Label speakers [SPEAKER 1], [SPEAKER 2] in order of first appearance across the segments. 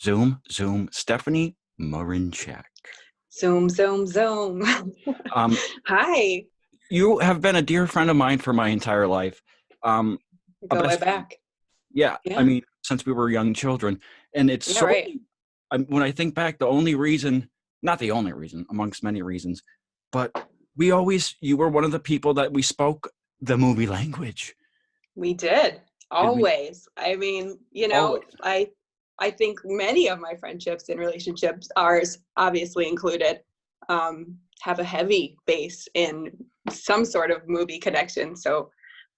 [SPEAKER 1] Zoom, Zoom, Stephanie Marinchak.
[SPEAKER 2] Zoom, zoom, zoom.
[SPEAKER 1] Um,
[SPEAKER 2] Hi.
[SPEAKER 1] you have been a dear friend of mine for my entire life. Um, a
[SPEAKER 2] Go way
[SPEAKER 1] best friend.
[SPEAKER 2] back.
[SPEAKER 1] Yeah, I
[SPEAKER 2] Yeah.
[SPEAKER 1] mean, since we were young children. And it's
[SPEAKER 2] Yeah, right.
[SPEAKER 1] solely, when I think back, the only reason, not the only reason, amongst many reasons, but you were one of the people that we spoke the movie language.
[SPEAKER 2] We did.
[SPEAKER 1] Did we
[SPEAKER 2] Always. I mean,
[SPEAKER 1] always?
[SPEAKER 2] I think many of my friendships and relationships, ours obviously included, have a heavy base in some sort of movie connection. So,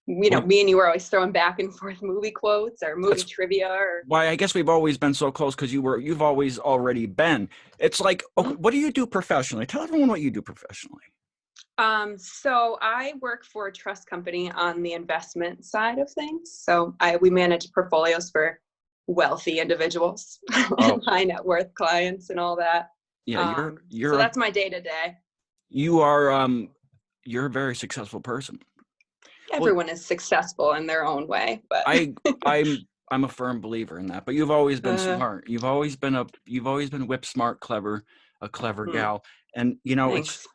[SPEAKER 1] Well,
[SPEAKER 2] me and you were always throwing back and forth movie quotes or movie
[SPEAKER 1] that's
[SPEAKER 2] trivia or
[SPEAKER 1] why I guess we've always been so close because you've always already been. It's like, okay,
[SPEAKER 2] Mhm.
[SPEAKER 1] what do you do professionally? Tell everyone what you do professionally.
[SPEAKER 2] So I work for a trust company on the investment side of things. So we manage portfolios for wealthy individuals
[SPEAKER 1] Oh,
[SPEAKER 2] and high net worth clients and all that.
[SPEAKER 1] yeah,
[SPEAKER 2] So that's my day to day.
[SPEAKER 1] you are you're a very successful person. Well,
[SPEAKER 2] Everyone is successful in their own way, but
[SPEAKER 1] I I'm a firm believer in that. But you've always been
[SPEAKER 2] uh,
[SPEAKER 1] smart. You've always been whip smart, clever, a clever
[SPEAKER 2] hmm,
[SPEAKER 1] gal. And it's
[SPEAKER 2] thanks.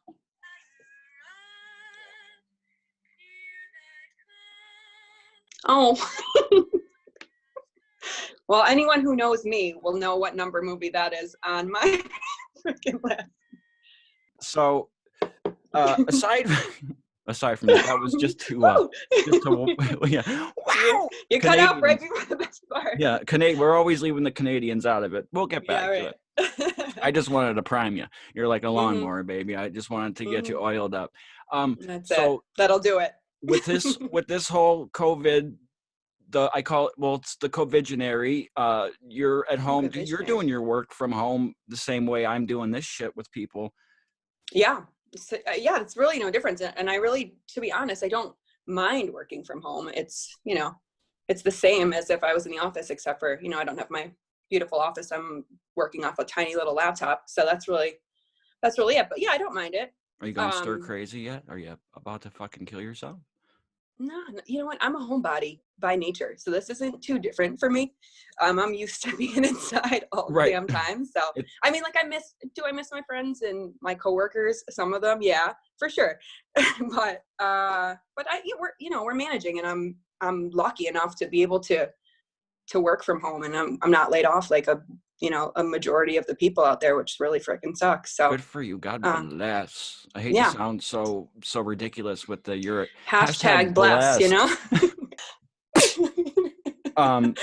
[SPEAKER 2] Oh, well, anyone who knows me will know what number movie that is on my freaking list.
[SPEAKER 1] so aside aside from that, that was
[SPEAKER 2] Woo!
[SPEAKER 1] just to yeah.
[SPEAKER 2] you,
[SPEAKER 1] Wow.
[SPEAKER 2] you cut out right
[SPEAKER 1] Canadians.
[SPEAKER 2] before the best part.
[SPEAKER 1] Yeah, We're always leaving the Canadians out of it. We'll get
[SPEAKER 2] Yeah,
[SPEAKER 1] back to
[SPEAKER 2] right.
[SPEAKER 1] it. I just wanted to prime you. You're like a
[SPEAKER 2] hmm
[SPEAKER 1] lawnmower, baby. I just wanted to get
[SPEAKER 2] hmm
[SPEAKER 1] you oiled up.
[SPEAKER 2] That's it.
[SPEAKER 1] So
[SPEAKER 2] That'll do it.
[SPEAKER 1] with this whole COVID, I call it, well, it's the COVIDionary. You're at
[SPEAKER 2] Oh,
[SPEAKER 1] home.
[SPEAKER 2] good
[SPEAKER 1] You're
[SPEAKER 2] visionary.
[SPEAKER 1] doing your work from home the same way I'm doing this shit with people.
[SPEAKER 2] Yeah. So, yeah, it's really no difference. And I really, to be honest, I don't mind working from home. It's the same as if I was in the office, except for, I don't have my beautiful office. I'm working off a tiny little laptop. So that's really it. But yeah, I don't mind it.
[SPEAKER 1] Are you going stir
[SPEAKER 2] Um,
[SPEAKER 1] crazy yet? Are you about to fucking kill yourself?
[SPEAKER 2] No, you know what? I'm a homebody by nature, so this isn't too different for me. I'm used to being inside all the
[SPEAKER 1] Right.
[SPEAKER 2] damn time. So,
[SPEAKER 1] It,
[SPEAKER 2] I mean, like, do I miss my friends and my coworkers? Some of them, yeah, for sure. We're managing, and I'm lucky enough to be able to work from home, and I'm not laid off like a majority of the people out there, which really freaking sucks. So,
[SPEAKER 1] Good for you. God
[SPEAKER 2] uh,
[SPEAKER 1] bless. I hate to
[SPEAKER 2] yeah,
[SPEAKER 1] sound so ridiculous with the you're
[SPEAKER 2] hashtag bless,
[SPEAKER 1] blessed. Um,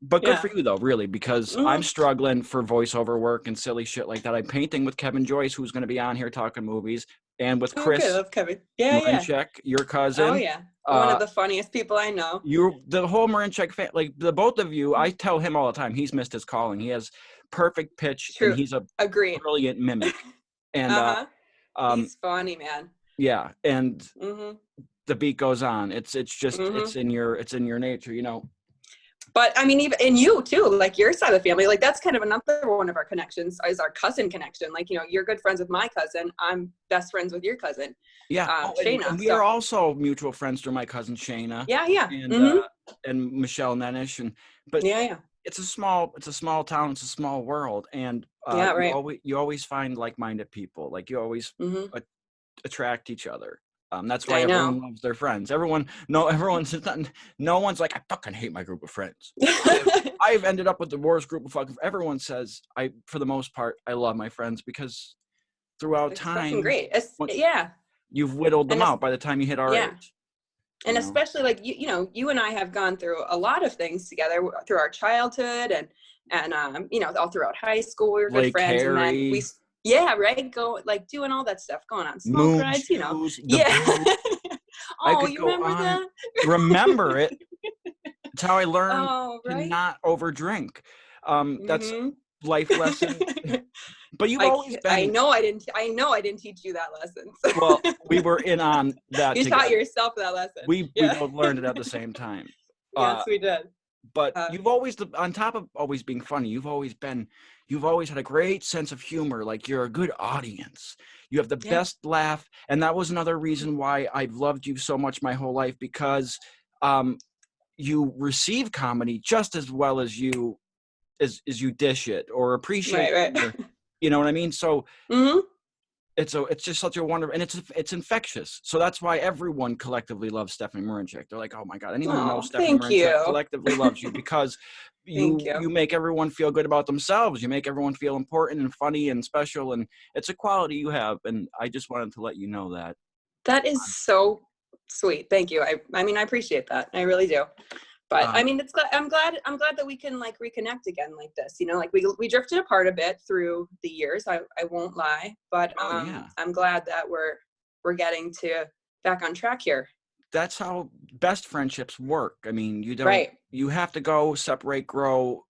[SPEAKER 1] but good
[SPEAKER 2] yeah.
[SPEAKER 1] for you though, really, because I'm
[SPEAKER 2] Mhm.
[SPEAKER 1] struggling for voiceover work and silly shit like that. I'm painting with Kevin Joyce, who's going to be on here talking movies, and with
[SPEAKER 2] Oh, good. I
[SPEAKER 1] Chris
[SPEAKER 2] love Kevin. Yeah, yeah.
[SPEAKER 1] Marinchak, your
[SPEAKER 2] Oh,
[SPEAKER 1] cousin.
[SPEAKER 2] yeah. One of
[SPEAKER 1] Uh,
[SPEAKER 2] the funniest people I know.
[SPEAKER 1] the whole Marinchak fan, like the both of you. I
[SPEAKER 2] Mm.
[SPEAKER 1] tell him all the time he's missed his calling. He has perfect pitch, and
[SPEAKER 2] True.
[SPEAKER 1] he's a
[SPEAKER 2] Agreed.
[SPEAKER 1] brilliant mimic. And
[SPEAKER 2] Uh-huh.
[SPEAKER 1] um,
[SPEAKER 2] He's funny, man.
[SPEAKER 1] yeah, and
[SPEAKER 2] hmm
[SPEAKER 1] the beat goes on.
[SPEAKER 2] hmm
[SPEAKER 1] It's in your nature,
[SPEAKER 2] But I mean, even in you too, like your side of the family, like that's kind of another one of our connections is our cousin connection. Like, you're good friends with my cousin. I'm best friends with your cousin,
[SPEAKER 1] Yeah. Oh, and
[SPEAKER 2] Shayna.
[SPEAKER 1] we
[SPEAKER 2] So
[SPEAKER 1] are also mutual friends through my cousin Shayna
[SPEAKER 2] yeah, yeah.
[SPEAKER 1] and
[SPEAKER 2] hmm
[SPEAKER 1] Michelle Nenish, but
[SPEAKER 2] Yeah, yeah.
[SPEAKER 1] it's a small town, it's a small world, and
[SPEAKER 2] Yeah, right.
[SPEAKER 1] you always find like-minded people. Like you always
[SPEAKER 2] hmm
[SPEAKER 1] a- attract each other. That's why
[SPEAKER 2] I
[SPEAKER 1] everyone
[SPEAKER 2] know.
[SPEAKER 1] loves their friends. Everyone's not, no one's like, I fucking hate my group of friends. I've ended up with the worst group of fucking. Everyone says for the most part, I love my friends because throughout
[SPEAKER 2] It's fucking
[SPEAKER 1] time,
[SPEAKER 2] great.
[SPEAKER 1] what
[SPEAKER 2] Yeah.
[SPEAKER 1] you've whittled them
[SPEAKER 2] And it's,
[SPEAKER 1] out by the time you hit our
[SPEAKER 2] yeah.
[SPEAKER 1] age.
[SPEAKER 2] And especially like you and I have gone through a lot of things together through our childhood and all throughout high school we were good
[SPEAKER 1] Lake
[SPEAKER 2] friends, and then
[SPEAKER 1] Harry,
[SPEAKER 2] yeah, right, go like doing all that stuff, going on smoke
[SPEAKER 1] Moon
[SPEAKER 2] rides,
[SPEAKER 1] Shoes, the
[SPEAKER 2] yeah.
[SPEAKER 1] Brew. I
[SPEAKER 2] Oh,
[SPEAKER 1] could
[SPEAKER 2] you
[SPEAKER 1] go
[SPEAKER 2] remember
[SPEAKER 1] on.
[SPEAKER 2] that?
[SPEAKER 1] Remember it. It's how I learned
[SPEAKER 2] Oh,
[SPEAKER 1] to
[SPEAKER 2] right.
[SPEAKER 1] not overdrink. That's
[SPEAKER 2] hmm
[SPEAKER 1] life lesson. But you've always
[SPEAKER 2] I
[SPEAKER 1] been,
[SPEAKER 2] know I didn't teach you that lesson.
[SPEAKER 1] well, we were in on that
[SPEAKER 2] You taught
[SPEAKER 1] together.
[SPEAKER 2] yourself that lesson.
[SPEAKER 1] We
[SPEAKER 2] Yeah.
[SPEAKER 1] both learned it at the same time.
[SPEAKER 2] Yes, we did.
[SPEAKER 1] But
[SPEAKER 2] uh,
[SPEAKER 1] you've always, on top of always being funny, you've always had a great sense of humor. Like you're a good audience. You have the
[SPEAKER 2] yeah.
[SPEAKER 1] best laugh, and that was another reason why I've loved you so much my whole life, because you receive comedy just as well as you as you dish it or appreciate
[SPEAKER 2] Right.
[SPEAKER 1] it. Or, you know what I mean? So
[SPEAKER 2] Mm-hmm.
[SPEAKER 1] it's just such a wonderful, and it's infectious. So that's why everyone collectively loves Stephanie Marinchak. They're like, oh my God, anyone who
[SPEAKER 2] Oh,
[SPEAKER 1] knows Stephanie
[SPEAKER 2] thank
[SPEAKER 1] Marinchak
[SPEAKER 2] you.
[SPEAKER 1] collectively loves you because
[SPEAKER 2] Thank
[SPEAKER 1] you
[SPEAKER 2] you.
[SPEAKER 1] make everyone feel good about themselves. You make everyone feel important and funny and special, and it's a quality you have. And I just wanted to let you know that.
[SPEAKER 2] That is so sweet. Thank you. I mean, I appreciate that. I really do. But I mean, I'm glad that we can like reconnect again like this. You know, like we drifted apart a bit through the years. I won't lie, but I'm glad that we're getting to back on track here.
[SPEAKER 1] That's how best friendships work. I mean, you don't.
[SPEAKER 2] Right.
[SPEAKER 1] You have to go, separate, grow,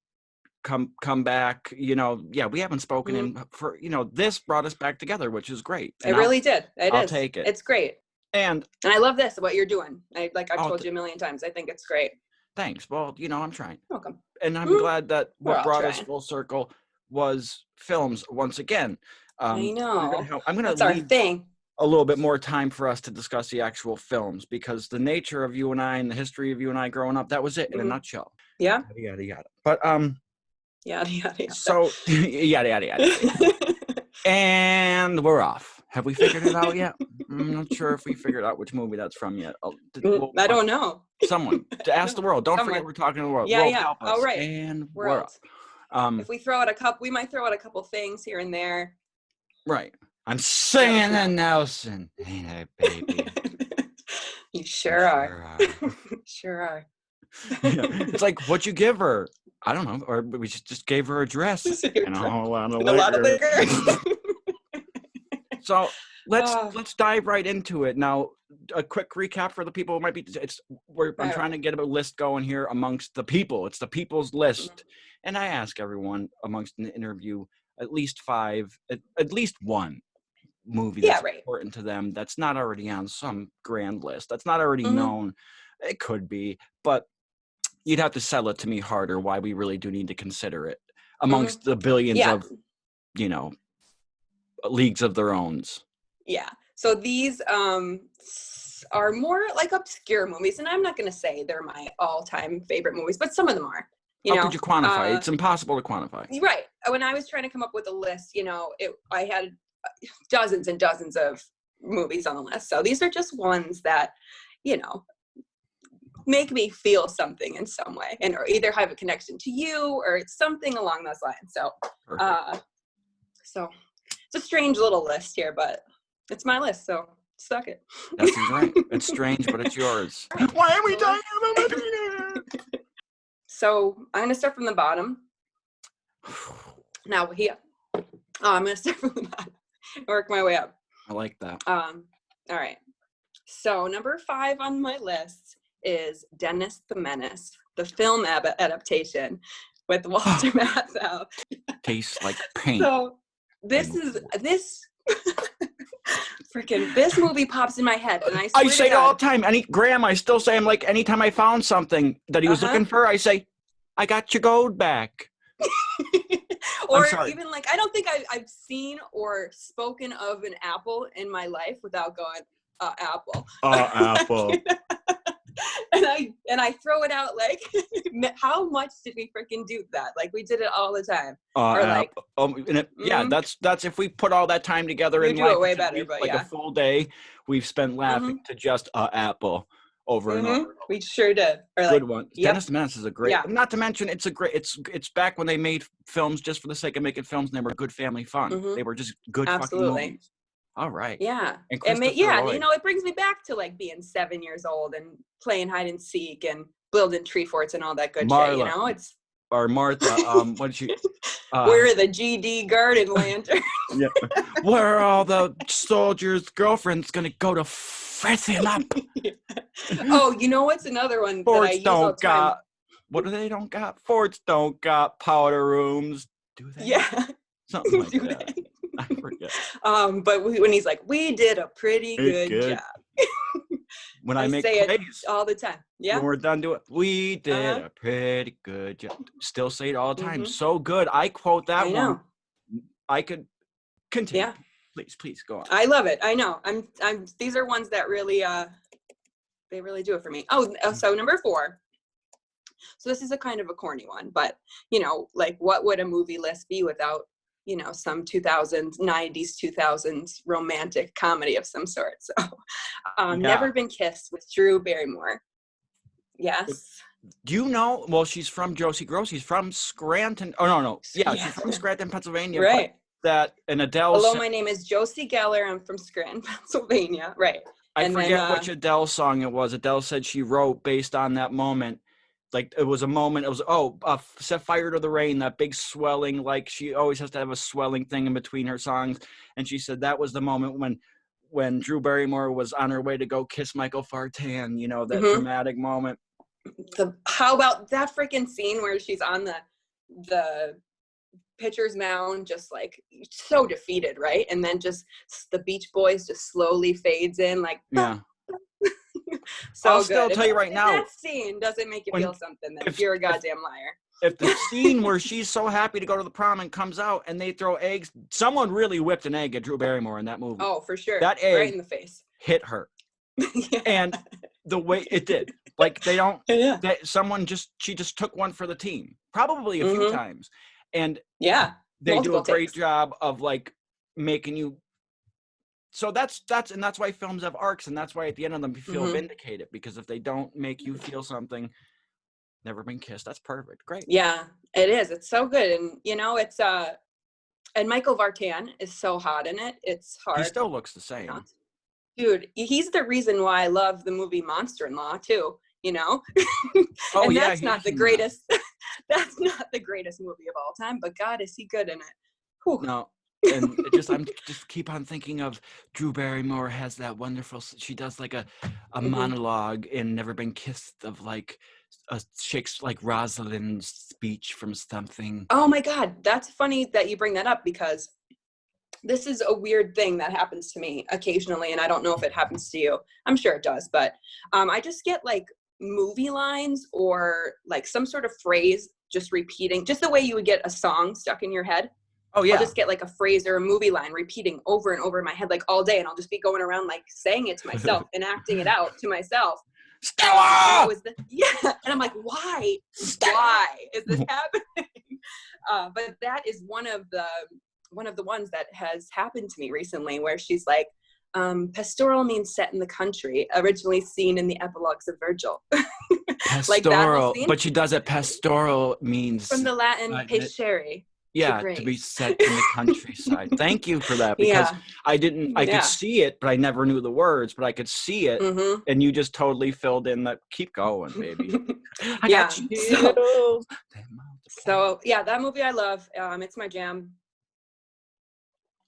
[SPEAKER 1] come back. You know, yeah, we haven't spoken in for, you know, this brought us back together, which is great. And
[SPEAKER 2] It really did.
[SPEAKER 1] I'll take it.
[SPEAKER 2] It's great. And I love this, what you're doing. I've told you a million times. I think it's great.
[SPEAKER 1] Thanks. Well, you know, I'm trying.
[SPEAKER 2] Welcome.
[SPEAKER 1] And I'm glad that what brought us full circle was films once again.
[SPEAKER 2] I know.
[SPEAKER 1] I'm going
[SPEAKER 2] That's
[SPEAKER 1] to
[SPEAKER 2] our
[SPEAKER 1] leave
[SPEAKER 2] thing.
[SPEAKER 1] a little bit more time for us to discuss the actual films, because the nature of you and I and the history of you and I growing up, that was it in a nutshell.
[SPEAKER 2] Yeah.
[SPEAKER 1] Yada, yada. But,
[SPEAKER 2] yada, yada.
[SPEAKER 1] So, yada, yada, yada. And we're off. Have we figured it out yet? I'm not sure if we figured out which movie that's from yet.
[SPEAKER 2] I don't know.
[SPEAKER 1] Someone to ask the world. Don't forget we're talking to the world.
[SPEAKER 2] Yeah,
[SPEAKER 1] world,
[SPEAKER 2] yeah.
[SPEAKER 1] help us.
[SPEAKER 2] All right.
[SPEAKER 1] And
[SPEAKER 2] world.
[SPEAKER 1] We're up.
[SPEAKER 2] If we throw out a couple, we might throw out a couple things here and there.
[SPEAKER 1] Right. I'm singing a Nelson. Ain't I, baby?
[SPEAKER 2] You sure are. Sure are.
[SPEAKER 1] Yeah. It's like, what'd you give her? I don't know. Or we just gave her a dress and a whole lot of liquor. So let's dive right into it. Now, a quick recap for the people who might be. I'm trying to get a list going here amongst the people. It's the people's list, and I ask everyone amongst an interview at least 5, at least one movie that's important to them that's not already on some grand list, that's not already known. It could be, but you'd have to sell it to me harder why we really do need to consider it amongst the billions of, you know, leagues of their owns. Yeah.
[SPEAKER 2] So these are more like obscure movies, and I'm not going to say they're my all-time favorite movies, but some of them are.
[SPEAKER 1] How could you quantify? It's impossible to quantify.
[SPEAKER 2] Right. When I was trying to come up with a list, you know, I had dozens and dozens of movies on the list. So these are just ones that, you know, make me feel something in some way, and or either have a connection to you or it's something along those lines. So, so it's a strange little list here, but it's my list, so suck it.
[SPEAKER 1] That's right. It's strange, but it's yours. Why are we talking about Marina?
[SPEAKER 2] So I'm going to start from the bottom. Now here, I'm going to start from the bottom, work my way up.
[SPEAKER 1] I like that.
[SPEAKER 2] All right. So number 5 on my list is Dennis the Menace, the film adaptation with Walter Matthau.
[SPEAKER 1] Tastes like paint.
[SPEAKER 2] So this freaking this movie pops in my head, and I
[SPEAKER 1] say it all the time. Graham, I still say, I'm like, anytime I found something that he was looking for, I say, I got your gold back.
[SPEAKER 2] Or even like, I don't think I've seen or spoken of an apple in my life without going, apple.
[SPEAKER 1] Apple.
[SPEAKER 2] and I throw it out like, how much did we freaking do that? Like, we did it all the time. Or like,
[SPEAKER 1] yeah, that's if we put all that time together in
[SPEAKER 2] do it way better, but
[SPEAKER 1] like a full day, we've spent laughing to just apple over and over.
[SPEAKER 2] We sure did. Or
[SPEAKER 1] good
[SPEAKER 2] like,
[SPEAKER 1] one. Dennis the Menace is a great. Not to mention, it's back when they made films just for the sake of making films, and they were good family fun. They were just good fucking movies. All right.
[SPEAKER 2] Yeah. You know, it brings me back to like being 7 years old and playing hide and seek and building tree forts and all that good shit. You know,
[SPEAKER 1] or Martha. What did you?
[SPEAKER 2] Where are the GD garden lantern?
[SPEAKER 1] Yeah. Where are all the soldiers' girlfriends gonna go to fess him up?
[SPEAKER 2] Oh, you know what's another one
[SPEAKER 1] Forts
[SPEAKER 2] that I use
[SPEAKER 1] don't
[SPEAKER 2] all the time?
[SPEAKER 1] What do they don't got? Forts don't got powder rooms. Do they?
[SPEAKER 2] Yeah.
[SPEAKER 1] Something like that. I forget.
[SPEAKER 2] But when he's like, we did a pretty good job.
[SPEAKER 1] When I make
[SPEAKER 2] say
[SPEAKER 1] plays
[SPEAKER 2] it all the time. Yeah.
[SPEAKER 1] When we're done doing it, we did a pretty good job. Still say it all the time. So good. I quote that one. I could continue. Yeah. Please go on.
[SPEAKER 2] I love it. I know. These are ones that really they really do it for me. Oh, so number 4. So this is a kind of a corny one, but you know, like what would a movie list be without, you know, some 2000s romantic comedy of some sort? So Never Been Kissed with Drew Barrymore. Yes.
[SPEAKER 1] Do you know, well, she's from Josie Grossi. She's from Scranton. Oh, no. Yeah, she's from Scranton, Pennsylvania.
[SPEAKER 2] Right.
[SPEAKER 1] And Adele
[SPEAKER 2] Hello, my name is Josie Geller. I'm from Scranton, Pennsylvania. Right.
[SPEAKER 1] I forget which Adele song it was. Adele said she wrote based on that moment. Like, it was a moment. It was, Set Fire to the Rain, that big swelling. Like, she always has to have a swelling thing in between her songs. And she said that was the moment when Drew Barrymore was on her way to go kiss Michael Fartan, you know, that dramatic moment.
[SPEAKER 2] How about that freaking scene where she's on the pitcher's mound, just like so defeated, right? And then just the Beach Boys just slowly fades in, like,
[SPEAKER 1] yeah.
[SPEAKER 2] So
[SPEAKER 1] I'll
[SPEAKER 2] good.
[SPEAKER 1] still tell you right now,
[SPEAKER 2] that scene doesn't make you feel something, then you're a goddamn liar.
[SPEAKER 1] If the scene where she's so happy to go to the prom and comes out and they throw eggs, someone really whipped an egg at Drew Barrymore in that movie.
[SPEAKER 2] Oh, for sure.
[SPEAKER 1] That egg
[SPEAKER 2] right in the face
[SPEAKER 1] hit her. Yeah. And the way it did, like, they don't, she just took one for the team, probably a few times. And they do a great job of like making you. So that's why films have arcs, and that's why at the end of them you feel vindicated, because if they don't make you feel something, Never Been Kissed, that's perfect. Great.
[SPEAKER 2] Yeah, it is. It's so good. And you know, it's and Michael Vartan is so hot in it. It's hard.
[SPEAKER 1] He still looks the same.
[SPEAKER 2] Dude, he's the reason why I love the movie Monster-in-Law too, you know?
[SPEAKER 1] Oh,
[SPEAKER 2] and that's not the greatest that's not the greatest movie of all time, but God, is he good in it. Whew.
[SPEAKER 1] No. And I'm just keep on thinking of Drew Barrymore has that wonderful, she does like a monologue in Never Been Kissed of like a Shakespeare, like Rosalind's speech from something.
[SPEAKER 2] Oh my God, that's funny that you bring that up, because this is a weird thing that happens to me occasionally, and I don't know if it happens to you. I'm sure it does, but I just get like movie lines or like some sort of phrase just repeating, just the way you would get a song stuck in your head.
[SPEAKER 1] Oh yeah.
[SPEAKER 2] I'll just get like a phrase or a movie line repeating over and over in my head like all day, and I'll just be going around like saying it to myself and acting it out to myself.
[SPEAKER 1] Stella!
[SPEAKER 2] And I'm like, why is this happening? But that is one of the ones that has happened to me recently, where she's like, pastoral means set in the country, originally seen in the epilogues of Virgil.
[SPEAKER 1] Pastoral, like but she does it. Pastoral means
[SPEAKER 2] from the Latin pascere.
[SPEAKER 1] Yeah, to be set in the countryside. Thank you for that, because I could see it, but I never knew the words, but I could see it, and you just totally filled in the, keep going, baby. I got you.
[SPEAKER 2] So yeah, that movie I love. It's my jam.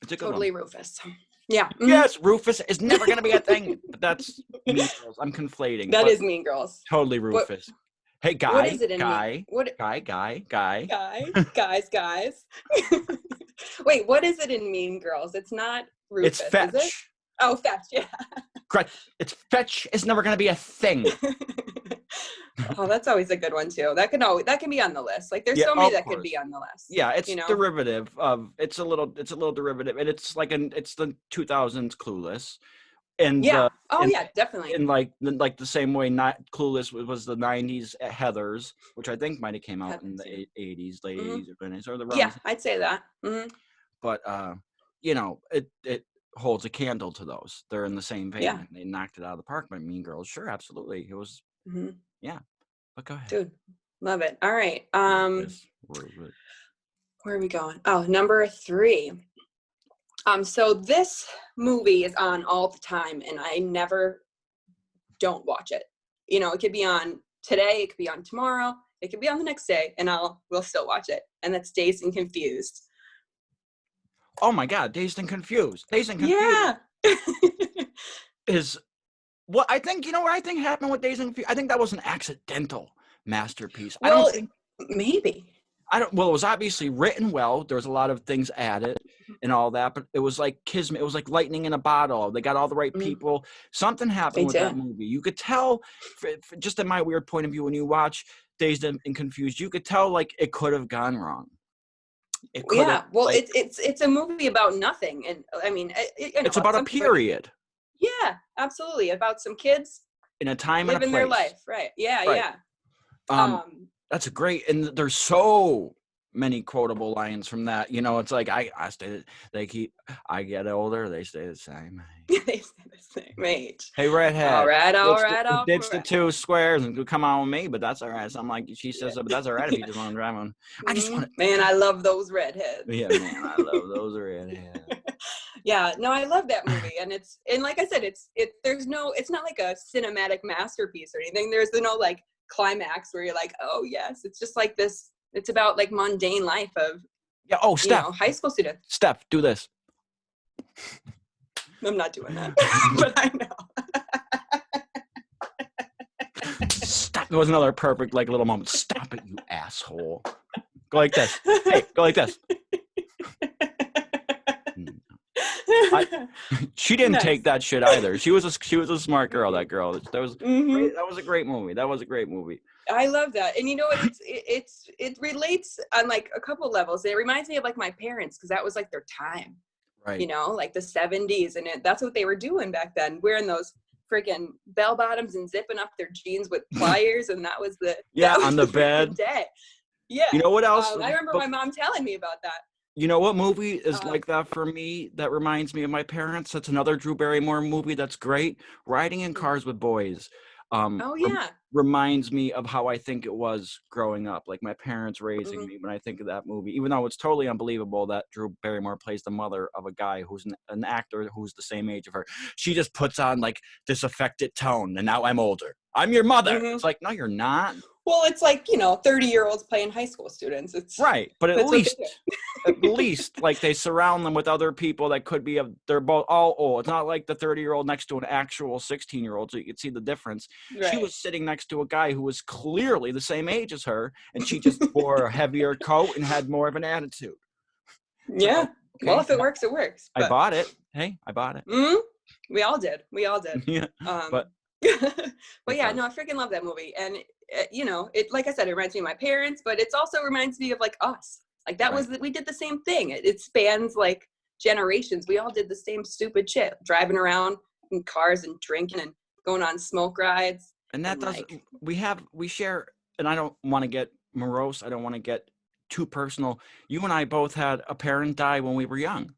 [SPEAKER 1] It's a good
[SPEAKER 2] totally
[SPEAKER 1] one.
[SPEAKER 2] Rufus. Yeah.
[SPEAKER 1] Yes, Rufus is never going to be a thing, but that's Mean Girls. I'm conflating.
[SPEAKER 2] That is Mean Girls.
[SPEAKER 1] Totally Rufus. Hey, guy.
[SPEAKER 2] What is it in
[SPEAKER 1] guy?
[SPEAKER 2] Guys. Wait, what is it in Mean Girls? It's not Rufus.
[SPEAKER 1] It's Fetch.
[SPEAKER 2] Is it? Oh, Fetch, yeah.
[SPEAKER 1] Correct. It's Fetch is never going to be a thing.
[SPEAKER 2] Oh, that's always a good one too. That can be on the list. Like there's so many that could be on the list.
[SPEAKER 1] Yeah, it's derivative of it's a little derivative, and it's like it's the 2000s Clueless. And
[SPEAKER 2] definitely.
[SPEAKER 1] In like the same way, not Clueless was the 90s Heathers, which I think might have came out in the 80s, late 80s or 90s, or the
[SPEAKER 2] yeah, I'd say that. Mm-hmm.
[SPEAKER 1] But you know, it holds a candle to those. They're in the same vein. Yeah. They knocked it out of the park. But Mean Girls, sure, absolutely, it was. Mm-hmm. Yeah, but go ahead,
[SPEAKER 2] dude. Love it. All right. Where are we going? Oh, number 3. So this movie is on all the time, and I never don't watch it. You know, it could be on today, it could be on tomorrow, it could be on the next day, and we'll still watch it. And that's Dazed and Confused.
[SPEAKER 1] Oh my God, Dazed and Confused. Dazed and Confused.
[SPEAKER 2] Yeah.
[SPEAKER 1] is what I think. You know what I think happened with Dazed and Confused? I think that was an accidental masterpiece.
[SPEAKER 2] Well, maybe.
[SPEAKER 1] Well, it was obviously written well. There was a lot of things added and all that, but it was like kismet. It was like lightning in a bottle. They got all the right people. Something happened with that movie. You could tell, just in my weird point of view, when you watch Dazed and Confused, you could tell like it could have gone wrong.
[SPEAKER 2] Well, it's a movie about nothing, and I mean,
[SPEAKER 1] it's about a period.
[SPEAKER 2] Yeah, absolutely, about some kids
[SPEAKER 1] in a time
[SPEAKER 2] living
[SPEAKER 1] and a place.
[SPEAKER 2] their life, right? Yeah, right. Yeah.
[SPEAKER 1] That's a great, and there's so many quotable lines from that. You know, it's like I stay. I get older, they stay the same.
[SPEAKER 2] They stay the same age.
[SPEAKER 1] Hey, redhead.
[SPEAKER 2] All right.
[SPEAKER 1] Ditch the two squares and come on with me, but that's all right. So I'm like, she says, but that's all right if you just want to drive on. I just want to.
[SPEAKER 2] Man, I love those redheads.
[SPEAKER 1] Yeah, man, I love those redheads.
[SPEAKER 2] Yeah, no, I love that movie, and like I said, it's not like a cinematic masterpiece or anything. There's no like climax where you're like, oh yes, it's just like this. It's about like mundane life of
[SPEAKER 1] Steph,
[SPEAKER 2] high school students.
[SPEAKER 1] Steph, do this.
[SPEAKER 2] I'm not doing that, but I know.
[SPEAKER 1] Stop. It was another perfect like little moment. Stop it, you asshole. Go like this. Hey, go like this. She didn't take that shit either. She was a smart girl. That girl. That was great. That was a great movie. That was a great movie.
[SPEAKER 2] I love that, and you know what? It relates on like a couple levels. It reminds me of like my parents because that was like their time.
[SPEAKER 1] Right.
[SPEAKER 2] You know, like the 70s, and that's what they were doing back then, wearing those freaking bell bottoms and zipping up their jeans with pliers, and that was the
[SPEAKER 1] on the bed.
[SPEAKER 2] Day. Yeah.
[SPEAKER 1] You know what else?
[SPEAKER 2] I remember my mom telling me about that.
[SPEAKER 1] You know what movie is like that for me? That reminds me of my parents. That's another Drew Barrymore movie that's great. Riding in Cars with Boys. Reminds me of how I think it was growing up, like my parents raising me. When I think of that movie, even though it's totally unbelievable that Drew Barrymore plays the mother of a guy who's an actor who's the same age of her, she just puts on like this affected tone. And now I'm older. I'm your mother. It's like, no, you're not.
[SPEAKER 2] Well, it's like, 30-year-olds playing high school students. It's
[SPEAKER 1] right, but at least like they surround them with other people that could be they're both all old. It's not like the 30-year-old next to an actual 16-year-old, so you can see the difference. Right. She was sitting next to a guy who was clearly the same age as her, and she just wore a heavier coat and had more of an attitude.
[SPEAKER 2] Yeah. So, okay. Well, if it works, it works.
[SPEAKER 1] But I bought it. Hey, I bought it.
[SPEAKER 2] We all did. Yeah. But yeah, no, I freaking love that movie. And, it, like I said, it reminds me of my parents, but it also reminds me of like us. Like that we did the same thing. It spans like generations. We all did the same stupid shit, driving around in cars and drinking and going on smoke rides.
[SPEAKER 1] And that we share, and I don't want to get morose. I don't want to get too personal. You and I both had a parent die when we were young.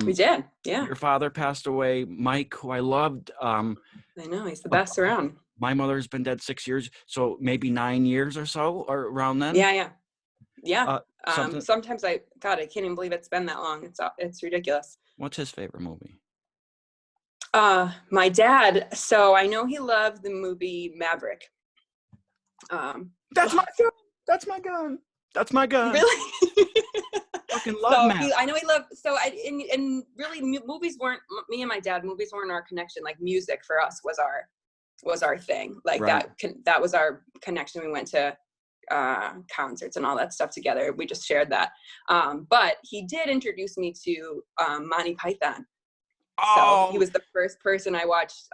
[SPEAKER 2] We did, yeah.
[SPEAKER 1] Your father passed away, Mike, who I loved. I
[SPEAKER 2] know, he's the best around.
[SPEAKER 1] My mother's been dead 6 years, so maybe 9 years or so, or around then.
[SPEAKER 2] Yeah. Sometimes I can't even believe it's been that long. It's ridiculous.
[SPEAKER 1] What's his favorite movie?
[SPEAKER 2] My dad. So I know he loved the movie Maverick.
[SPEAKER 1] That's my gun. That's my gun. That's my gun.
[SPEAKER 2] Really?
[SPEAKER 1] Fucking love Maverick.
[SPEAKER 2] I know he loved. So and really, movies weren't. Me and my dad, movies weren't our connection. Like music for us was our thing. Like right. that was our connection. We went to concerts and all that stuff together. We just shared that. But he did introduce me to Monty Python. So he was the first person I watched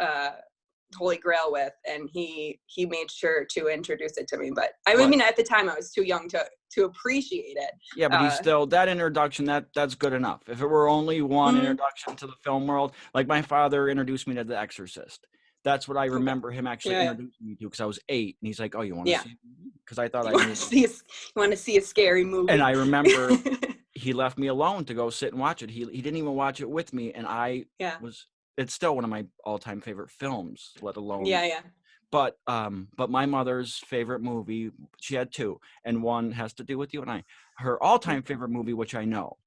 [SPEAKER 2] Holy Grail with, and he made sure to introduce it to me. But I mean, at the time I was too young to appreciate it.
[SPEAKER 1] Yeah, but he's still that introduction. That's good enough. If it were only one introduction to the film world, like my father introduced me to The Exorcist. That's what I remember him actually introducing me to, because I was 8, and he's like, "Oh, you want to see?" Because I thought you
[SPEAKER 2] want to see a scary movie.
[SPEAKER 1] And I remember he left me alone to go sit and watch it. He didn't even watch it with me, and I was. It's still one of my all-time favorite films, let alone.
[SPEAKER 2] Yeah.
[SPEAKER 1] But my mother's favorite movie, she had 2, and one has to do with you and I. Her all-time favorite movie, which I know,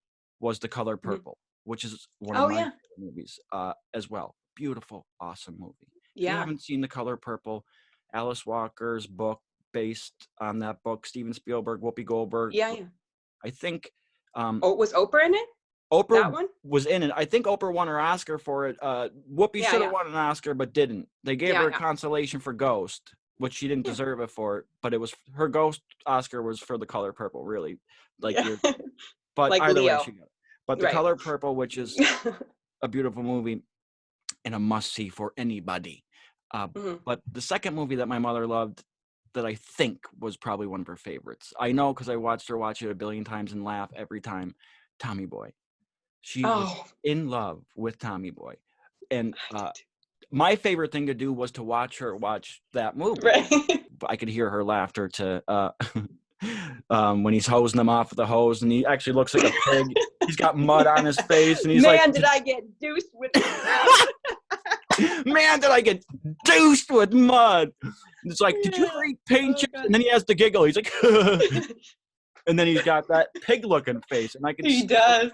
[SPEAKER 1] was The Color Purple, which is one of my favorite movies as well. Beautiful, awesome movie. If you haven't seen The Color Purple, Alice Walker's book based on that book, Steven Spielberg, Whoopi Goldberg.
[SPEAKER 2] Yeah.
[SPEAKER 1] I think.
[SPEAKER 2] Was Oprah in it?
[SPEAKER 1] Oprah was in it. I think Oprah won her Oscar for it. Whoopi should have won an Oscar, but didn't. They gave her a consolation for Ghost, which she didn't deserve it for. But it was her Ghost Oscar was for The Color Purple, really. But like either way, she got it. But The Color Purple, which is a beautiful movie and a must-see for anybody. But the second movie that my mother loved, that I think was probably one of her favorites. I know because I watched her watch it a billion times and laugh every time. Tommy Boy. She was in love with Tommy Boy. And my favorite thing to do was to watch her watch that movie.
[SPEAKER 2] Right.
[SPEAKER 1] I could hear her laughter to when he's hosing them off with the hose, and he actually looks like a pig. He's got mud on his face, and he's
[SPEAKER 2] Man,
[SPEAKER 1] like,
[SPEAKER 2] did I get douched with
[SPEAKER 1] man, did I get douched with mud? And it's like, did you ever eat paint chips?
[SPEAKER 2] God.
[SPEAKER 1] And then he has to giggle. He's like, and then he's got that pig-looking face, and I can
[SPEAKER 2] He does.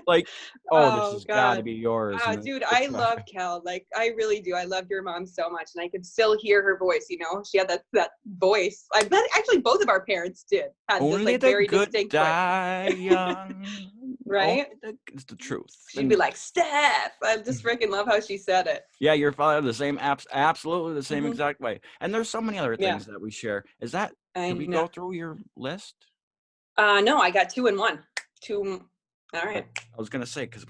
[SPEAKER 1] like, this has got to be yours.
[SPEAKER 2] Dude, I love Cal. Like, I really do. I love your mom so much, and I could still hear her voice. You know, she had that voice. I bet actually both of our parents did. Had
[SPEAKER 1] Only
[SPEAKER 2] this like
[SPEAKER 1] the
[SPEAKER 2] very
[SPEAKER 1] good
[SPEAKER 2] distinct
[SPEAKER 1] die young.
[SPEAKER 2] right?
[SPEAKER 1] It's the truth.
[SPEAKER 2] She'd be like, Steph. I just freaking love how she said it.
[SPEAKER 1] Yeah, your father the same absolutely the same exact way. And there's so many other things that we share. Is that? Did we go through your list?
[SPEAKER 2] No, I got 2 and 1. 2. All right.
[SPEAKER 1] I was gonna say because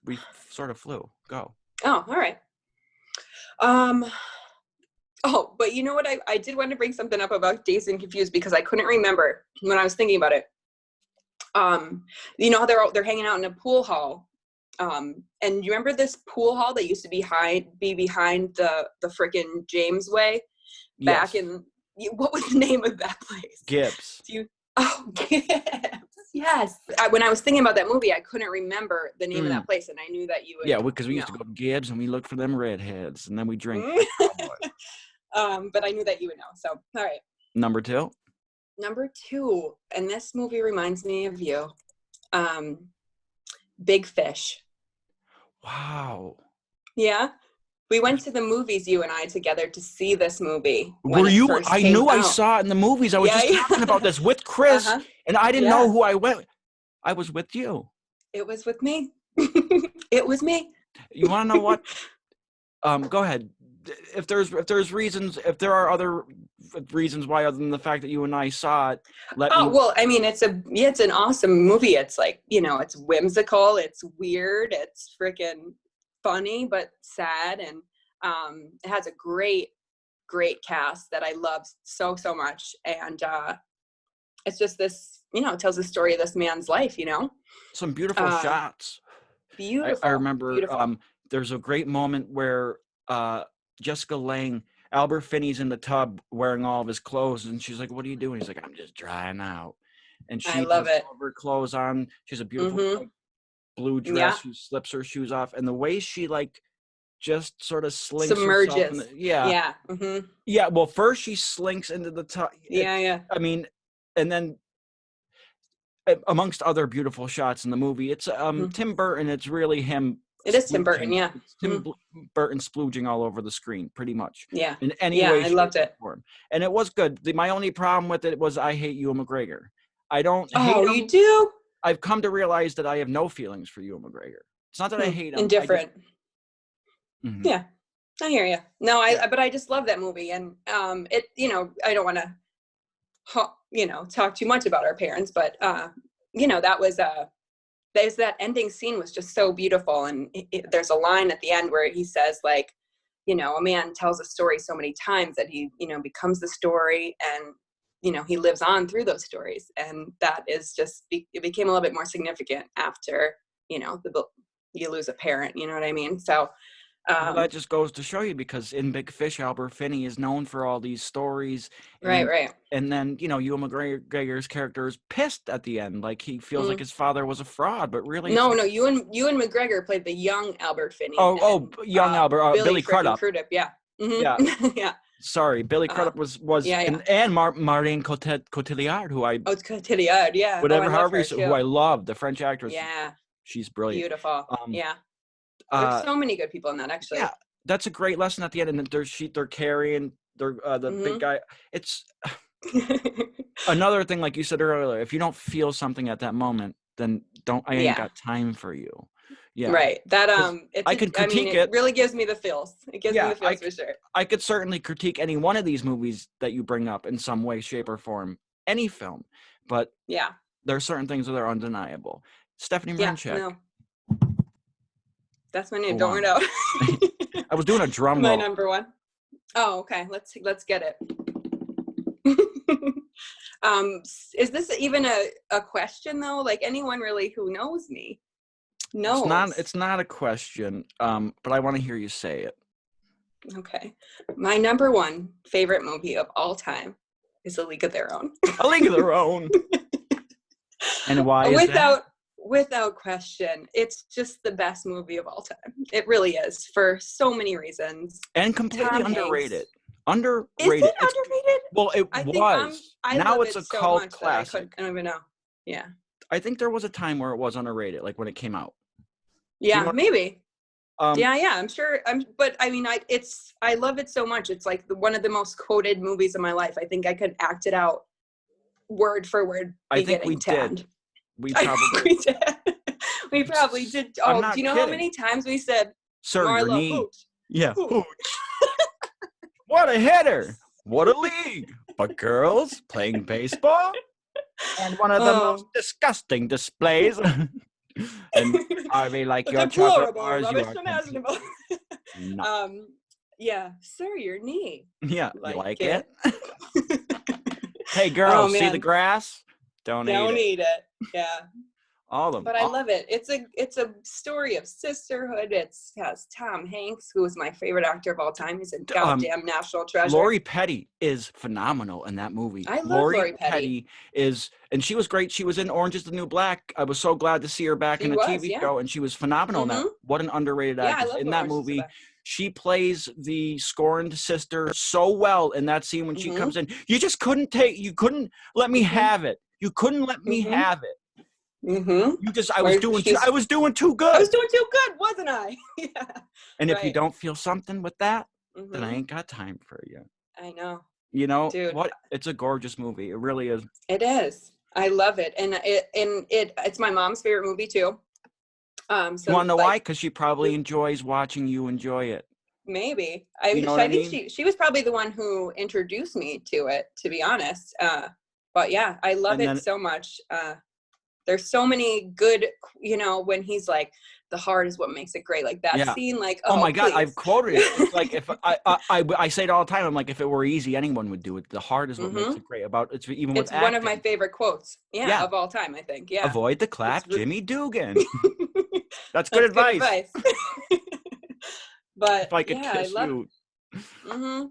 [SPEAKER 1] we sort of flew. Go.
[SPEAKER 2] Oh, all right. Oh, but you know what? I did want to bring something up about Dazed and Confused because I couldn't remember when I was thinking about it. You know how they're hanging out in a pool hall. And you remember this pool hall that used to be behind the frickin' James Way back in what was the name of that place?
[SPEAKER 1] Gibbs.
[SPEAKER 2] Gibbs. Yes. When I was thinking about that movie, I couldn't remember the name of that place, and I knew that you would.
[SPEAKER 1] Yeah, because we used to go to Gibbs and we looked for them redheads, and then we drink.
[SPEAKER 2] But I knew that you would know. So, all right.
[SPEAKER 1] Number 2.
[SPEAKER 2] Number 2, and this movie reminds me of you. Big Fish.
[SPEAKER 1] Wow.
[SPEAKER 2] Yeah. We went to the movies, you and I, together to see this movie.
[SPEAKER 1] Were you? I knew I saw it in the movies. I was just talking about this with Chris, and I didn't know who I went. I was with you.
[SPEAKER 2] It was with me. It was me.
[SPEAKER 1] You want to know what? Go ahead. If there are other reasons why other than the fact that you and I saw it,
[SPEAKER 2] well, I mean, it's an awesome movie. It's like, you know, it's whimsical, it's weird, it's freaking funny but sad, and it has a great cast that I love so much, and it's just this, you know, it tells the story of this man's life, you know.
[SPEAKER 1] Some beautiful shots.
[SPEAKER 2] Beautiful.
[SPEAKER 1] I remember there's a great moment where Jessica Lange, Albert Finney's in the tub wearing all of his clothes, and she's like, what are you doing? He's like, I'm just drying out. And she
[SPEAKER 2] love it.
[SPEAKER 1] all of her clothes on. She's a beautiful blue dress. She slips her shoes off, and the way she like just sort of slinks
[SPEAKER 2] submerges.
[SPEAKER 1] Yeah. Well, first she slinks into the tub. I mean, and then amongst other beautiful shots in the movie, it's Tim Burton. It's really him.
[SPEAKER 2] It is Tim Burton, yeah.
[SPEAKER 1] It's Tim Burton splooging all over the screen, pretty much.
[SPEAKER 2] Yeah.
[SPEAKER 1] In any way,
[SPEAKER 2] I loved it.
[SPEAKER 1] Form. And it was good. My only problem with it was I hate Ewan McGregor. I don't hate him.
[SPEAKER 2] Oh, you do?
[SPEAKER 1] I've come to realize that I have no feelings for Ewan McGregor. It's not that I hate him.
[SPEAKER 2] Indifferent. Yeah, I hear you. No, but I just love that movie, and it. You know, I don't want to, talk too much about our parents, but that was that ending scene was just so beautiful, and there's a line at the end where he says, like, you know, a man tells a story so many times that he, becomes the story, and he lives on through those stories, and that is just it became a little bit more significant after you lose a parent. You know what I mean? So.
[SPEAKER 1] Well, that just goes to show you, because in Big Fish, Albert Finney is known for all these stories.
[SPEAKER 2] Right.
[SPEAKER 1] And then, Ewan McGregor's character is pissed at the end. Like, he feels like his father was a fraud, but really...
[SPEAKER 2] No, Ewan McGregor played the young Albert Finney.
[SPEAKER 1] Young Albert. Billy Crudup.
[SPEAKER 2] Yeah. Mm-hmm.
[SPEAKER 1] Yeah.
[SPEAKER 2] Yeah.
[SPEAKER 1] Sorry, Billy Crudup was and Marion Cotillard, who I...
[SPEAKER 2] Oh, it's Cotillard, yeah.
[SPEAKER 1] Who I love, the French actress.
[SPEAKER 2] Yeah.
[SPEAKER 1] She's brilliant.
[SPEAKER 2] Beautiful. Yeah. There's so many good people in that, actually.
[SPEAKER 1] Yeah, that's a great lesson at the end. And they're carrying the big guy. It's another thing, like you said earlier. If you don't feel something at that moment, then I ain't got time for you. Yeah,
[SPEAKER 2] right. That
[SPEAKER 1] I could critique it.
[SPEAKER 2] It really gives me the feels. It gives me the feels for sure.
[SPEAKER 1] I could certainly critique any one of these movies that you bring up in some way, shape, or form. Any film, but there are certain things that are undeniable. Stephanie Marinchak.
[SPEAKER 2] No. That's my name. Don't worry out.
[SPEAKER 1] I was doing a drum
[SPEAKER 2] roll.
[SPEAKER 1] My
[SPEAKER 2] number 1. Oh, okay. Let's get it. Is this even a question though? Like, anyone really who knows me knows.
[SPEAKER 1] It's not a question. But I want to hear you say it.
[SPEAKER 2] Okay. My number one favorite movie of all time is A League of Their Own.
[SPEAKER 1] A League of Their Own. And why is that?
[SPEAKER 2] Without question, it's just the best movie of all time. It really is, for so many reasons.
[SPEAKER 1] And completely
[SPEAKER 2] Tom
[SPEAKER 1] underrated.
[SPEAKER 2] Hanks.
[SPEAKER 1] Underrated.
[SPEAKER 2] Is it underrated?
[SPEAKER 1] Well, it was.
[SPEAKER 2] I
[SPEAKER 1] now
[SPEAKER 2] love
[SPEAKER 1] it's
[SPEAKER 2] it
[SPEAKER 1] a
[SPEAKER 2] so
[SPEAKER 1] cult
[SPEAKER 2] much
[SPEAKER 1] classic.
[SPEAKER 2] I don't even know. Yeah.
[SPEAKER 1] I think there was a time where it was underrated, like when it came out.
[SPEAKER 2] Yeah,
[SPEAKER 1] you know
[SPEAKER 2] maybe.
[SPEAKER 1] yeah,
[SPEAKER 2] I'm sure. But I mean, I love it so much. It's like one of the most quoted movies of my life. I think I could act it out word for word.
[SPEAKER 1] I think we did. We probably
[SPEAKER 2] did. We probably did.
[SPEAKER 1] I'm
[SPEAKER 2] Oh,
[SPEAKER 1] not
[SPEAKER 2] do you know
[SPEAKER 1] kidding.
[SPEAKER 2] how many times we said,
[SPEAKER 1] "Sir, your
[SPEAKER 2] Marla,
[SPEAKER 1] knee."
[SPEAKER 2] hooch.
[SPEAKER 1] Yeah,
[SPEAKER 2] Hooch.
[SPEAKER 1] hooch. What a hitter! What a league! But girls playing baseball, and one of the most disgusting displays. And are they like your chocolate
[SPEAKER 2] Deplorable,
[SPEAKER 1] bars? You
[SPEAKER 2] rubbish,
[SPEAKER 1] are
[SPEAKER 2] and imaginable.
[SPEAKER 1] not.
[SPEAKER 2] Yeah, sir, your knee.
[SPEAKER 1] Yeah,
[SPEAKER 2] Like
[SPEAKER 1] you like
[SPEAKER 2] it?
[SPEAKER 1] Hey, girls, see the
[SPEAKER 2] man.
[SPEAKER 1] grass? Don't eat it.
[SPEAKER 2] Yeah.
[SPEAKER 1] All of them.
[SPEAKER 2] But I love it. It's a story of sisterhood. It has Tom Hanks, who is my favorite actor of all time. He's a goddamn national treasure.
[SPEAKER 1] Lori Petty is phenomenal in that movie.
[SPEAKER 2] I love Lori Petty.
[SPEAKER 1] And she was great. She was in Orange is the New Black. I was so glad to see her back in a TV show, and she was phenomenal in that. What an underrated actress. In that movie, she plays the scorned sister so well in that scene when she comes in. You just couldn't let me have it. You couldn't let me have it. I was doing too good.
[SPEAKER 2] I was doing too good, wasn't I? Yeah.
[SPEAKER 1] And if you don't feel something with that, then I ain't got time for you.
[SPEAKER 2] I know.
[SPEAKER 1] You know,
[SPEAKER 2] dude,
[SPEAKER 1] what? It's a gorgeous movie. It really is.
[SPEAKER 2] It is. I love it. And it's my mom's favorite movie too. So
[SPEAKER 1] you want to know why? Because she probably enjoys watching you enjoy it.
[SPEAKER 2] Maybe. I think she was probably the one who introduced me to it, to be honest. But yeah, I love it so much. There's so many good, when he's like, the heart is what makes it great. Like that scene, like,
[SPEAKER 1] oh my God, I've quoted it. It's like, if I say it all the time, I'm like, if it were easy, anyone would do it. The heart is what makes it great. It's
[SPEAKER 2] one of my favorite quotes. Yeah, of all time, I think. Yeah.
[SPEAKER 1] Avoid the clap, Jimmy Dugan. That's good advice.
[SPEAKER 2] But
[SPEAKER 1] if I could kiss you.
[SPEAKER 2] I know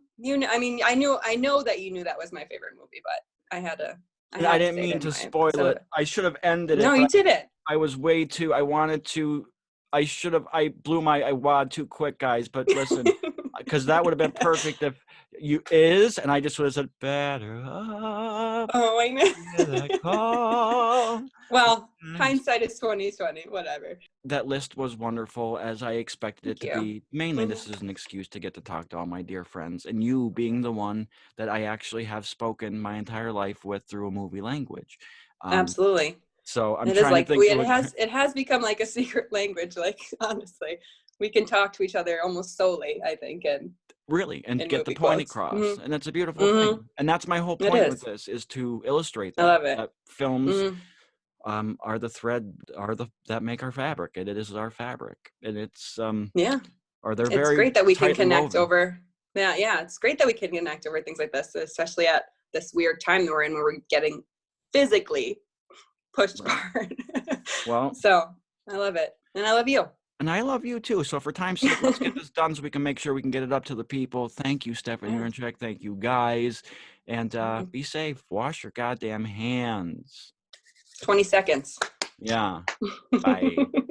[SPEAKER 2] that you knew that was my favorite movie, but I had to.
[SPEAKER 1] I didn't mean to spoil it. I should have ended it.
[SPEAKER 2] No, you did it.
[SPEAKER 1] I was way too. I wanted to. I should have. I blew my wad too quick, guys. But listen, because that would have been perfect if and I just would have said better up.
[SPEAKER 2] Oh, I know. Well, hindsight is 20/20. Whatever.
[SPEAKER 1] That list was wonderful, as I expected it to be. Mainly, this is an excuse to get to talk to all my dear friends, and you being the one that I actually have spoken my entire life with through a movie language.
[SPEAKER 2] Absolutely.
[SPEAKER 1] So I'm trying to think.
[SPEAKER 2] It has become like a secret language. Like, honestly, we can talk to each other almost solely, I think, and
[SPEAKER 1] get the point across. And it's a beautiful thing. And that's my whole point with this, is to illustrate that.
[SPEAKER 2] I love it.
[SPEAKER 1] That films are the thread, that make our fabric, and it is our fabric, and it's it's
[SPEAKER 2] great that we can connect over. Yeah, it's great that we can connect over things like this, especially at this weird time that we're in, where we're getting physically pushed apart.
[SPEAKER 1] Well,
[SPEAKER 2] so I love it, and I love you.
[SPEAKER 1] And I love you too. So for time's sake, let's get this done so we can make sure we can get it up to the people. Thank you, Stephanie Marinchak. Thank you, guys. And be safe. Wash your goddamn hands.
[SPEAKER 2] 20 seconds.
[SPEAKER 1] Yeah. Bye.